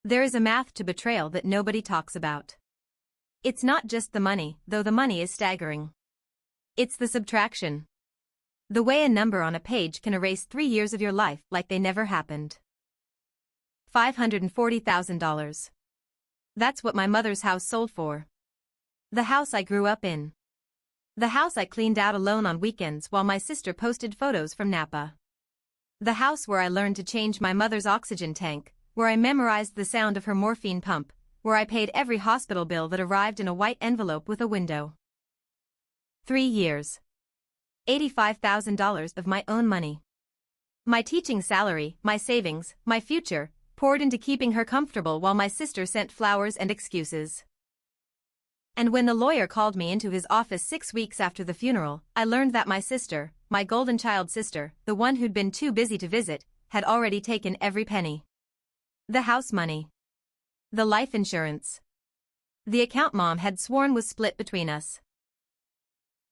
There is a math to betrayal that nobody talks about. It's not just the money, though the money is staggering. It's the subtraction. The way a number on a page can erase 3 years of your life like they never happened. $540,000. That's what my mother's house sold for. The house I grew up in. The house I cleaned out alone on weekends while my sister posted photos from Napa. The house where I learned to change my mother's oxygen tank, where I memorized the sound of her morphine pump, where I paid every hospital bill that arrived in a white envelope with a window. 3 years. $85,000 of my own money. My teaching salary, my savings, my future, poured into keeping her comfortable while my sister sent flowers and excuses. And when the lawyer called me into his office 6 weeks after the funeral, I learned that my sister, my golden child sister, the one who'd been too busy to visit, had already taken every penny. The house money. The life insurance. The account Mom had sworn was split between us.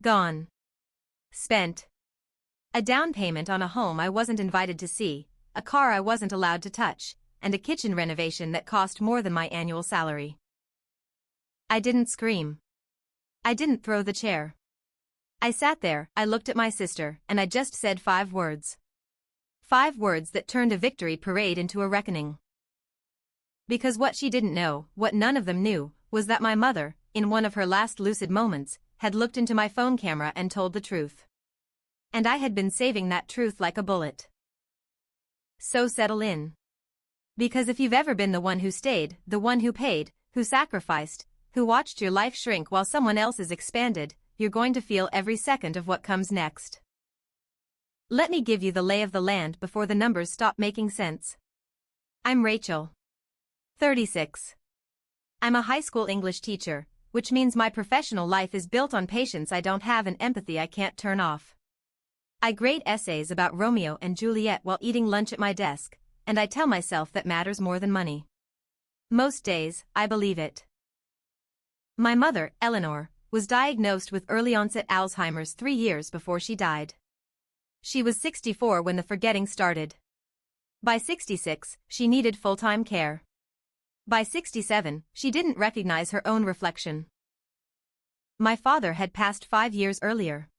Gone. Spent. A down payment on a home I wasn't invited to see, a car I wasn't allowed to touch, and a kitchen renovation that cost more than my annual salary. I didn't scream. I didn't throw the chair. I sat there, I looked at my sister, and I just said 5 words. 5 words that turned a victory parade into a reckoning. Because what she didn't know, what none of them knew, was that my mother, in one of her last lucid moments, had looked into my phone camera and told the truth. And I had been saving that truth like a bullet. So settle in. Because if you've ever been the one who stayed, the one who paid, who sacrificed, who watched your life shrink while someone else's expanded, you're going to feel every second of what comes next. Let me give you the lay of the land before the numbers stop making sense. I'm Rachel. 36. I'm a high school English teacher, which means my professional life is built on patience I don't have and empathy I can't turn off. I grade essays about Romeo and Juliet while eating lunch at my desk, and I tell myself that matters more than money. Most days, I believe it. My mother, Eleanor, was diagnosed with early-onset Alzheimer's 3 years before she died. She was 64 when the forgetting started. By 66, she needed full-time care. By 67, she didn't recognize her own reflection. My father had passed 5 years earlier.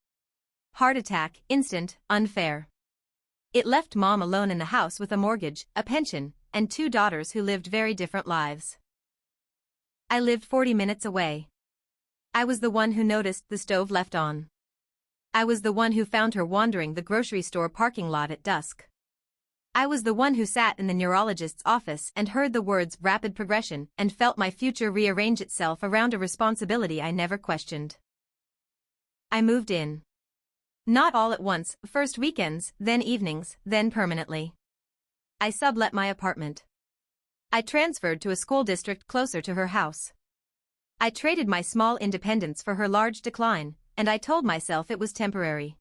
Heart attack, instant, unfair. It left Mom alone in the house with a mortgage, a pension, and 2 daughters who lived very different lives. I lived 40 minutes away. I was the one who noticed the stove left on. I was the one who found her wandering the grocery store parking lot at dusk. I was the one who sat in the neurologist's office and heard the words rapid progression and felt my future rearrange itself around a responsibility I never questioned. I moved in. Not all at once, first weekends, then evenings, then permanently. I sublet my apartment. I transferred to a school district closer to her house. I traded my small independence for her large decline, and I told myself it was temporary.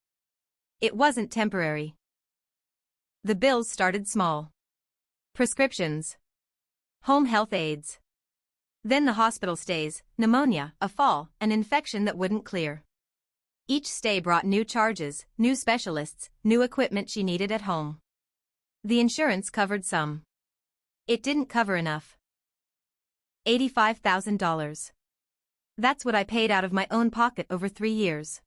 It wasn't temporary. The bills started small. Prescriptions. Home health aides. Then the hospital stays, pneumonia, a fall, an infection that wouldn't clear. Each stay brought new charges, new specialists, new equipment she needed at home. The insurance covered some. It didn't cover enough. $85,000. That's what I paid out of my own pocket over 3 years.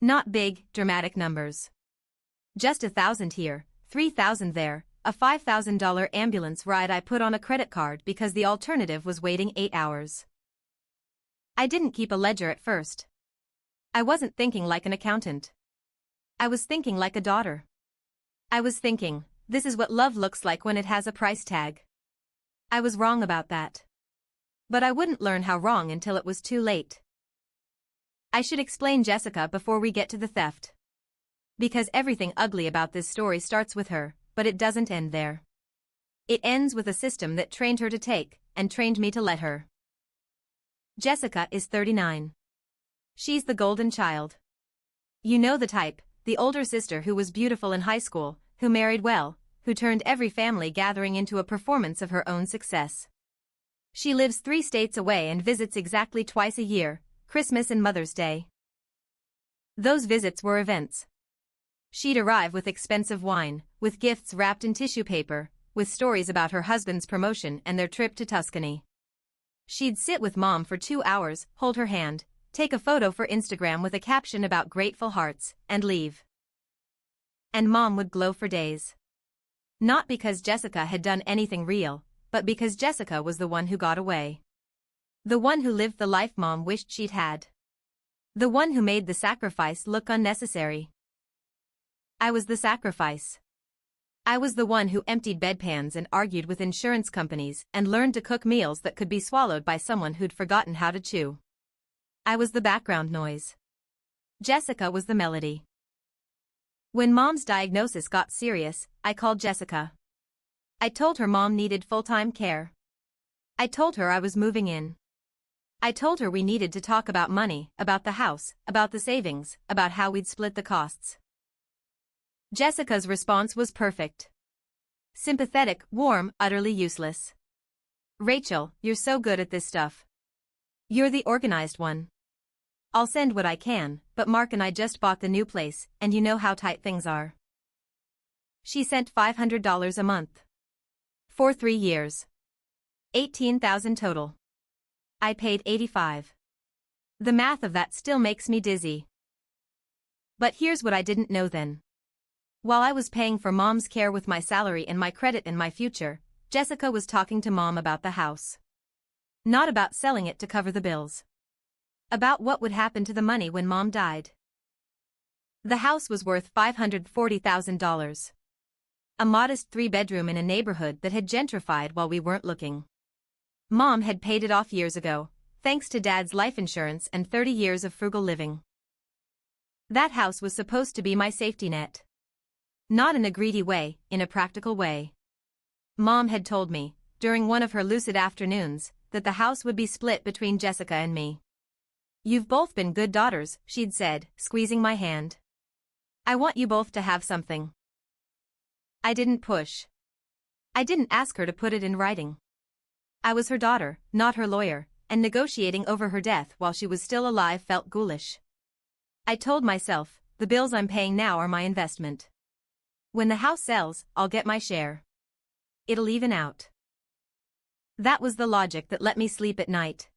Not big, dramatic numbers. Just $1,000 here, $3,000 there, a $5,000 ambulance ride I put on a credit card because the alternative was waiting 8 hours. I didn't keep a ledger at first. I wasn't thinking like an accountant. I was thinking like a daughter. I was thinking, this is what love looks like when it has a price tag. I was wrong about that. But I wouldn't learn how wrong until it was too late. I should explain Jessica before we get to the theft. Because everything ugly about this story starts with her, but it doesn't end there. It ends with a system that trained her to take, and trained me to let her. Jessica is 39. She's the golden child. You know the type, the older sister who was beautiful in high school, who married well, who turned every family gathering into a performance of her own success. She lives 3 states away and visits exactly twice a year, Christmas and Mother's Day. Those visits were events. She'd arrive with expensive wine, with gifts wrapped in tissue paper, with stories about her husband's promotion and their trip to Tuscany. She'd sit with Mom for 2 hours, hold her hand, take a photo for Instagram with a caption about grateful hearts, and leave. And Mom would glow for days. Not because Jessica had done anything real, but because Jessica was the one who got away. The one who lived the life Mom wished she'd had. The one who made the sacrifice look unnecessary. I was the sacrifice. I was the one who emptied bedpans and argued with insurance companies and learned to cook meals that could be swallowed by someone who'd forgotten how to chew. I was the background noise. Jessica was the melody. When Mom's diagnosis got serious, I called Jessica. I told her Mom needed full-time care. I told her I was moving in. I told her we needed to talk about money, about the house, about the savings, about how we'd split the costs. Jessica's response was perfect. Sympathetic, warm, utterly useless. Rachel, you're so good at this stuff. You're the organized one. I'll send what I can, but Mark and I just bought the new place, and you know how tight things are. She sent $500 a month. For 3 years. $18,000 total. I paid $85. The math of that still makes me dizzy. But here's what I didn't know then. While I was paying for Mom's care with my salary and my credit and my future, Jessica was talking to Mom about the house. Not about selling it to cover the bills. About what would happen to the money when Mom died. The house was worth $540,000. A modest 3-bedroom in a neighborhood that had gentrified while we weren't looking. Mom had paid it off years ago, thanks to Dad's life insurance and 30 years of frugal living. That house was supposed to be my safety net. Not in a greedy way, in a practical way. Mom had told me, during one of her lucid afternoons, that the house would be split between Jessica and me. You've both been good daughters, she'd said, squeezing my hand. I want you both to have something. I didn't push. I didn't ask her to put it in writing. I was her daughter, not her lawyer, and negotiating over her death while she was still alive felt ghoulish. I told myself, the bills I'm paying now are my investment. When the house sells, I'll get my share. It'll even out. That was the logic that let me sleep at night.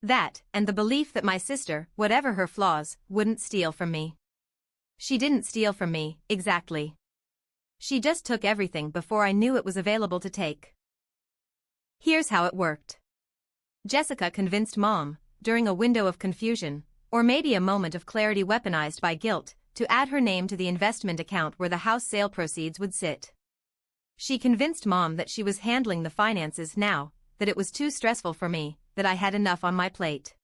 That, and the belief that my sister, whatever her flaws, wouldn't steal from me. She didn't steal from me, exactly. She just took everything before I knew it was available to take. Here's how it worked. Jessica convinced Mom, during a window of confusion, or maybe a moment of clarity weaponized by guilt, to add her name to the investment account where the house sale proceeds would sit. She convinced Mom that she was handling the finances now, that it was too stressful for me, that I had enough on my plate.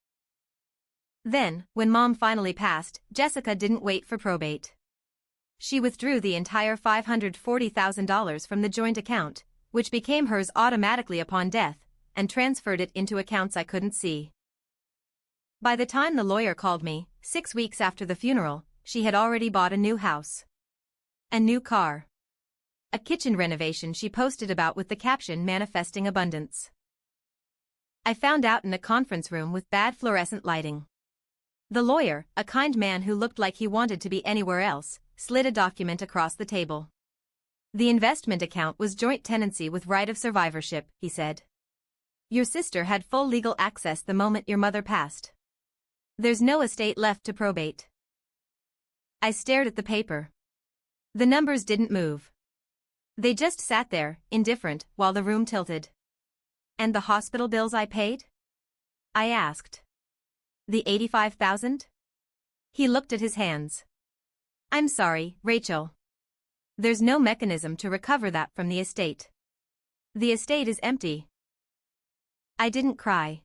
Then, when Mom finally passed, Jessica didn't wait for probate. She withdrew the entire $540,000 from the joint account, which became hers automatically upon death, and transferred it into accounts I couldn't see. By the time the lawyer called me, 6 weeks after the funeral, she had already bought a new house. A new car. A kitchen renovation she posted about with the caption manifesting abundance. I found out in a conference room with bad fluorescent lighting. The lawyer, a kind man who looked like he wanted to be anywhere else, slid a document across the table. The investment account was joint tenancy with right of survivorship, he said. Your sister had full legal access the moment your mother passed. There's no estate left to probate. I stared at the paper. The numbers didn't move. They just sat there, indifferent, while the room tilted. And the hospital bills I paid? I asked. The $85,000? He looked at his hands. I'm sorry, Rachel. There's no mechanism to recover that from the estate. The estate is empty. I didn't cry.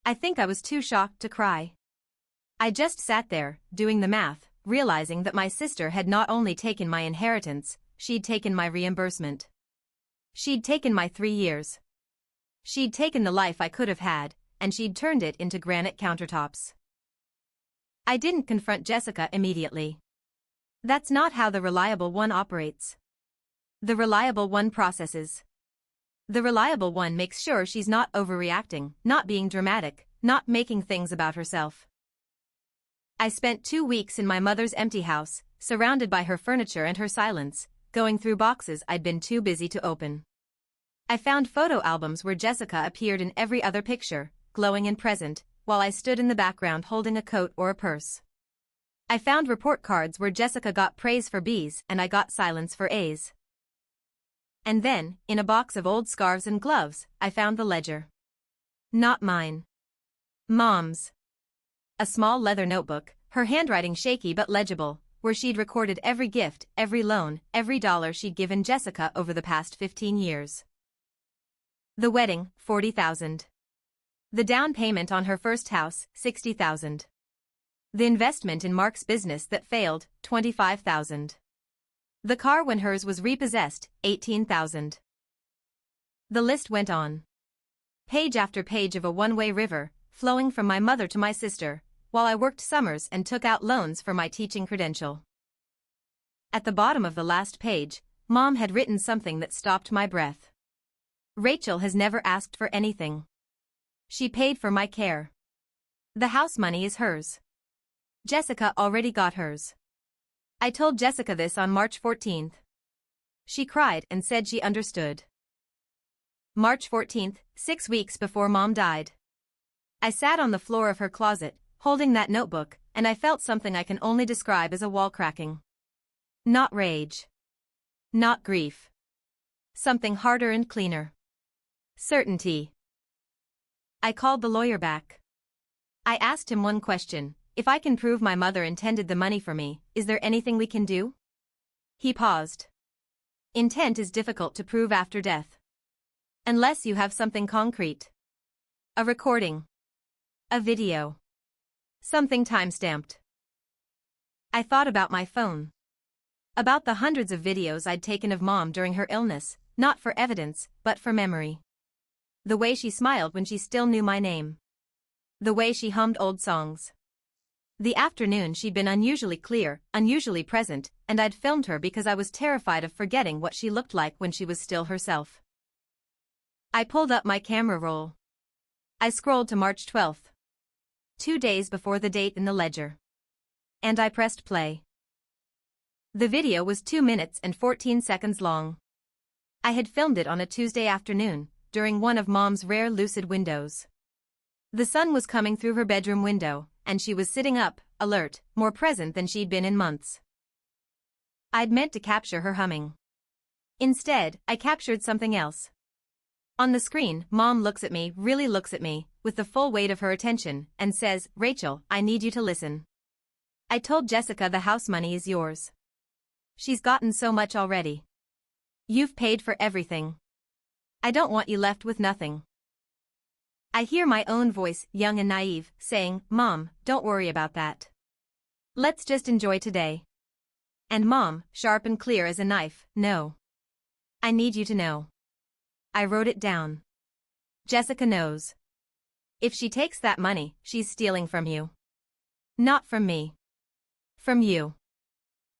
I think I was too shocked to cry. I just sat there, doing the math, realizing that my sister had not only taken my inheritance, she'd taken my reimbursement. She'd taken my 3 years. She'd taken the life I could have had, and she'd turned it into granite countertops. I didn't confront Jessica immediately. That's not how the reliable one operates. The reliable one processes. The reliable one makes sure she's not overreacting, not being dramatic, not making things about herself. I spent 2 weeks in my mother's empty house, surrounded by her furniture and her silence, going through boxes I'd been too busy to open. I found photo albums where Jessica appeared in every other picture, glowing and present, while I stood in the background holding a coat or a purse. I found report cards where Jessica got praise for B's and I got silence for A's. And then, in a box of old scarves and gloves, I found the ledger. Not mine. Mom's. A small leather notebook, her handwriting shaky but legible, where she'd recorded every gift, every loan, every dollar she'd given Jessica over the past 15 years. The wedding, $40,000. The down payment on her first house, $60,000. The investment in Mark's business that failed, $25,000. The car when hers was repossessed, $18,000. The list went on. Page after page of a one-way river, flowing from my mother to my sister, while I worked summers and took out loans for my teaching credential. At the bottom of the last page, Mom had written something that stopped my breath. Rachel has never asked for anything. She paid for my care. The house money is hers. Jessica already got hers. I told Jessica this on March 14th. She cried and said she understood. March 14th, 6 weeks before Mom died. I sat on the floor of her closet, holding that notebook, and I felt something I can only describe as a wall cracking. Not rage. Not grief. Something harder and cleaner. Certainty. I called the lawyer back. I asked him one question: if I can prove my mother intended the money for me, is there anything we can do? He paused. Intent is difficult to prove after death. Unless you have something concrete. A recording. A video. Something time-stamped. I thought about my phone. About the hundreds of videos I'd taken of Mom during her illness, not for evidence, but for memory. The way she smiled when she still knew my name. The way she hummed old songs. The afternoon she'd been unusually clear, unusually present, and I'd filmed her because I was terrified of forgetting what she looked like when she was still herself. I pulled up my camera roll. I scrolled to March 12th. 2 days before the date in the ledger. And I pressed play. The video was 2 minutes and 14 seconds long. I had filmed it on a Tuesday afternoon, during one of Mom's rare lucid windows. The sun was coming through her bedroom window, and she was sitting up, alert, more present than she'd been in months. I'd meant to capture her humming. Instead, I captured something else. On the screen, Mom looks at me, really looks at me, with the full weight of her attention, and says, "Rachel, I need you to listen. I told Jessica the house money is yours. She's gotten so much already. You've paid for everything. I don't want you left with nothing." I hear my own voice, young and naive, saying, "Mom, don't worry about that. Let's just enjoy today." And Mom, sharp and clear as a knife, "No. I need you to know. I wrote it down. Jessica knows. If she takes that money, she's stealing from you. Not from me. From you.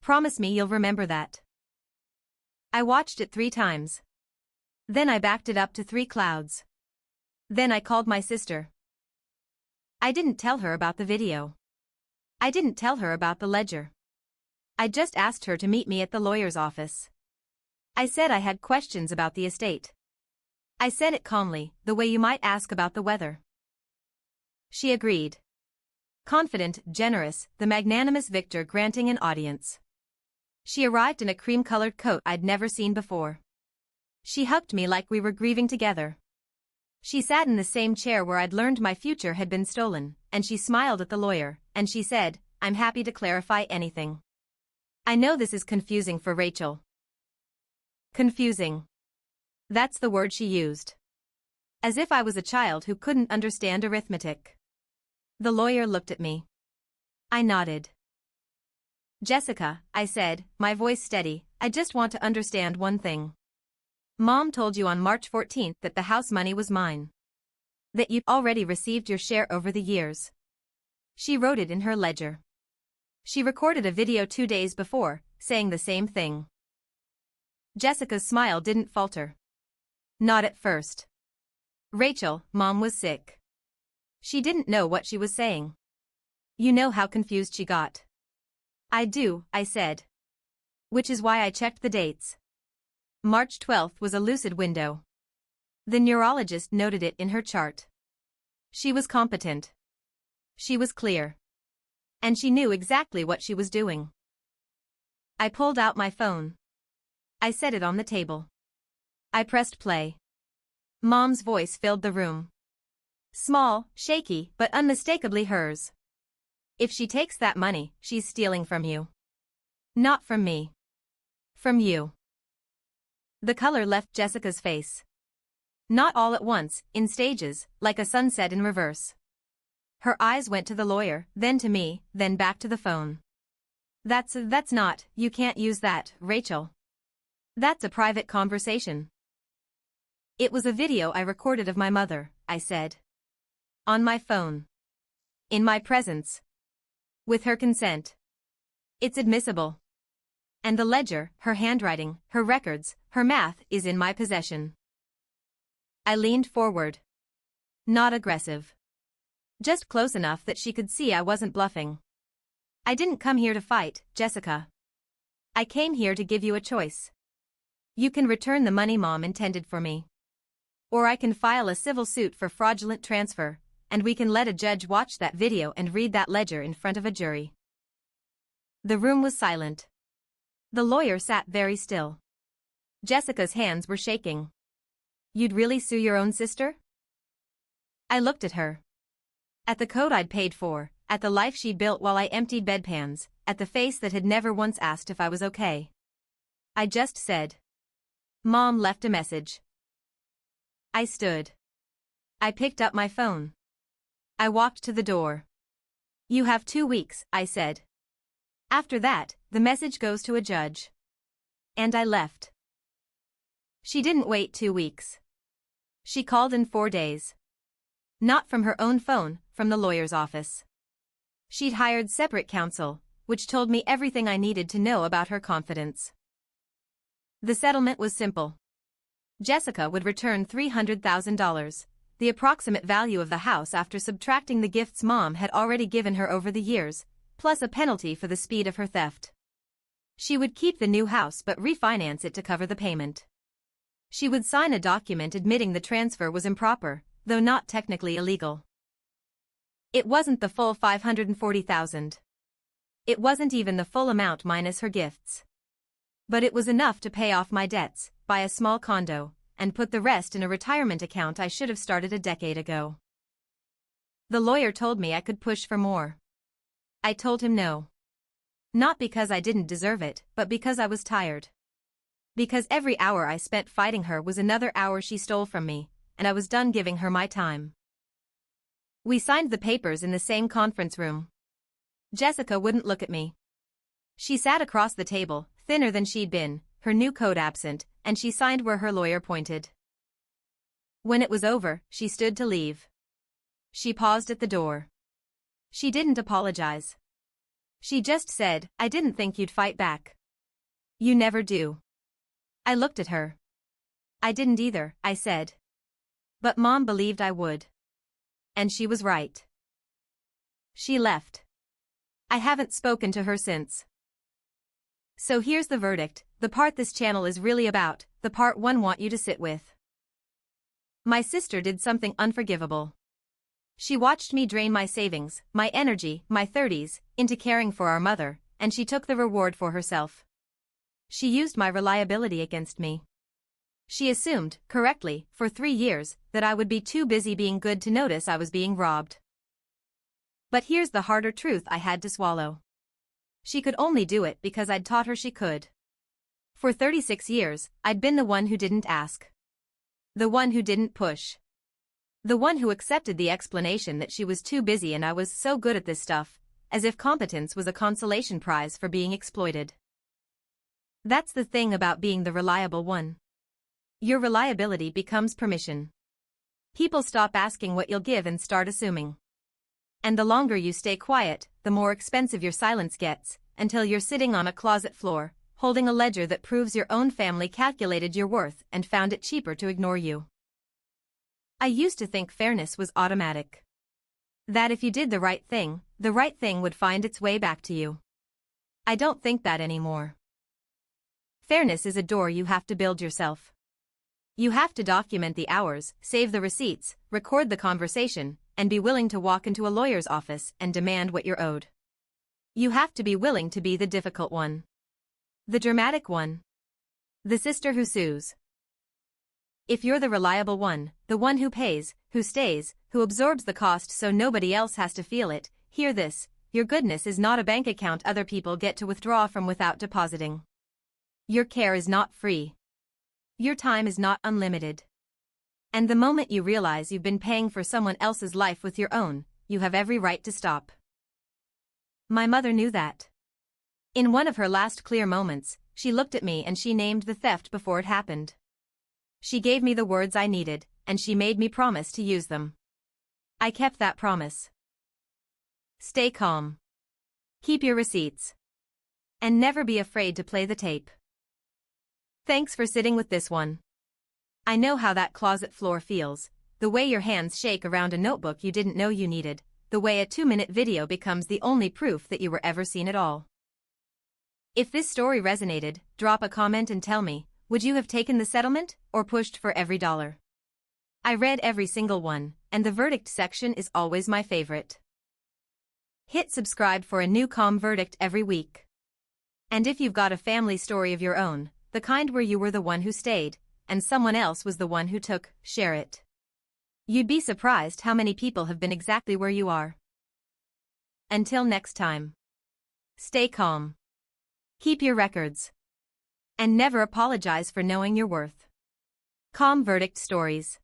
Promise me you'll remember that." I watched it 3 times. Then I backed it up to 3 clouds. Then I called my sister. I didn't tell her about the video. I didn't tell her about the ledger. I just asked her to meet me at the lawyer's office. I said I had questions about the estate. I said it calmly, the way you might ask about the weather. She agreed. Confident, generous, the magnanimous victor granting an audience. She arrived in a cream-colored coat I'd never seen before. She hugged me like we were grieving together. She sat in the same chair where I'd learned my future had been stolen, and she smiled at the lawyer, and she said, "I'm happy to clarify anything. I know this is confusing for Rachel." Confusing. That's the word she used. As if I was a child who couldn't understand arithmetic. The lawyer looked at me. I nodded. "Jessica," I said, my voice steady, "I just want to understand one thing. Mom told you on March 14th that the house money was mine. That you'd already received your share over the years. She wrote it in her ledger. She recorded a video 2 days before, saying the same thing." Jessica's smile didn't falter. Not at first. "Rachel, Mom was sick. She didn't know what she was saying. You know how confused she got." "I do," I said. Which is why I checked the dates. March 12th was a lucid window. The neurologist noted it in her chart. She was competent. She was clear. And she knew exactly what she was doing. I pulled out my phone. I set it on the table. I pressed play. Mom's voice filled the room. Small, shaky, but unmistakably hers. If she takes that money, she's stealing from you. Not from me. From you. The color left Jessica's face. Not all at once, in stages, like a sunset in reverse. Her eyes went to the lawyer, then to me, then back to the phone. That's not, you can't use that, Rachel. That's a private conversation. It was a video I recorded of my mother, I said. On my phone. In my presence. With her consent. It's admissible. And the ledger, her handwriting, her records, her math is in my possession. I leaned forward. Not aggressive. Just close enough that she could see I wasn't bluffing. I didn't come here to fight, Jessica. I came here to give you a choice. You can return the money Mom intended for me. Or I can file a civil suit for fraudulent transfer, and we can let a judge watch that video and read that ledger in front of a jury. The room was silent. The lawyer sat very still. Jessica's hands were shaking. You'd really sue your own sister? I looked at her. At the coat I'd paid for, at the life she'd built while I emptied bedpans, at the face that had never once asked if I was okay. I just said. Mom left a message. I stood. I picked up my phone. I walked to the door. You have 2 weeks, I said. After that, the message goes to a judge. And I left. She didn't wait 2 weeks. She called in 4 days. Not from her own phone, from the lawyer's office. She'd hired separate counsel, which told me everything I needed to know about her confidence. The settlement was simple. Jessica would return $300,000, the approximate value of the house after subtracting the gifts Mom had already given her over the years, plus a penalty for the speed of her theft. She would keep the new house but refinance it to cover the payment. She would sign a document admitting the transfer was improper, though not technically illegal. It wasn't the full $540,000. It wasn't even the full amount minus her gifts. But it was enough to pay off my debts, buy a small condo, and put the rest in a retirement account I should have started a decade ago. The lawyer told me I could push for more. I told him no. Not because I didn't deserve it, but because I was tired. Because every hour I spent fighting her was another hour she stole from me, and I was done giving her my time. We signed the papers in the same conference room. Jessica wouldn't look at me. She sat across the table, thinner than she'd been, her new coat absent, and she signed where her lawyer pointed. When it was over, she stood to leave. She paused at the door. She didn't apologize. She just said, I didn't think you'd fight back. You never do. I looked at her. I didn't either, I said. But Mom believed I would. And she was right. She left. I haven't spoken to her since. So here's the verdict, the part this channel is really about, the part one want you to sit with. My sister did something unforgivable. She watched me drain my savings, my energy, my 30s, into caring for our mother, and she took the reward for herself. She used my reliability against me. She assumed, correctly, for 3 years, that I would be too busy being good to notice I was being robbed. But here's the harder truth I had to swallow. She could only do it because I'd taught her she could. For 36 years, I'd been the one who didn't ask. The one who didn't push. The one who accepted the explanation that she was too busy and I was so good at this stuff, as if competence was a consolation prize for being exploited. That's the thing about being the reliable one. Your reliability becomes permission. People stop asking what you'll give and start assuming. And the longer you stay quiet, the more expensive your silence gets, until you're sitting on a closet floor, holding a ledger that proves your own family calculated your worth and found it cheaper to ignore you. I used to think fairness was automatic. That if you did the right thing would find its way back to you. I don't think that anymore. Fairness is a door you have to build yourself. You have to document the hours, save the receipts, record the conversation, and be willing to walk into a lawyer's office and demand what you're owed. You have to be willing to be the difficult one. The dramatic one. The sister who sues. If you're the reliable one, the one who pays, who stays, who absorbs the cost so nobody else has to feel it, hear this: your goodness is not a bank account other people get to withdraw from without depositing. Your care is not free. Your time is not unlimited. And the moment you realize you've been paying for someone else's life with your own, you have every right to stop. My mother knew that. In one of her last clear moments, she looked at me and she named the theft before it happened. She gave me the words I needed, and she made me promise to use them. I kept that promise. Stay calm. Keep your receipts. And never be afraid to play the tape. Thanks for sitting with this one. I know how that closet floor feels, the way your hands shake around a notebook you didn't know you needed, the way a 2-minute video becomes the only proof that you were ever seen at all. If this story resonated, drop a comment and tell me, would you have taken the settlement, or pushed for every dollar? I read every single one, and the verdict section is always my favorite. Hit subscribe for a new calm verdict every week. And if you've got a family story of your own, the kind where you were the one who stayed, and someone else was the one who took, share it. You'd be surprised how many people have been exactly where you are. Until next time. Stay calm. Keep your records. And never apologize for knowing your worth. Calm Verdict Stories.